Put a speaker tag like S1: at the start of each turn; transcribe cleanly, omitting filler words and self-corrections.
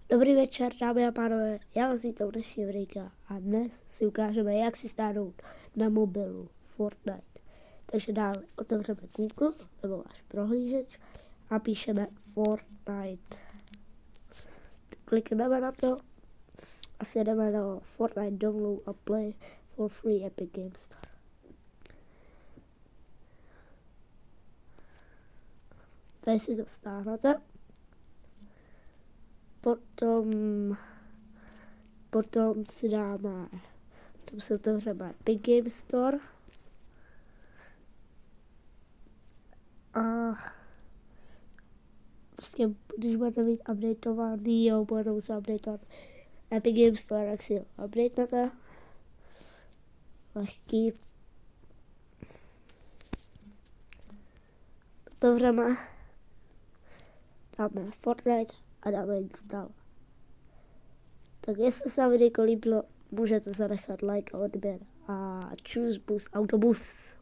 S1: Dobrý večer, dámy a pánové, já vás vítám dnešního videa a dnes si ukážeme, jak si stáhnout na mobilu Fortnite. Takže dále otevřeme Google nebo váš prohlížeč a píšeme Fortnite. Klikneme na to a sjedeme na Fortnite Download a Play for Free Epic Games Store. Tady si to stáhnete. Potom si dáme, tam se otevřeme Epic Games Store a prostě když budete mít updateovaný a budete se updateovat Epic Games Store, tak si ho updatenete. Lehký. Otevřeme, dáme Fortnite a dáme install. Tak jestli se vám video líbilo, můžete zanechat like a odběr a čus bus autobus.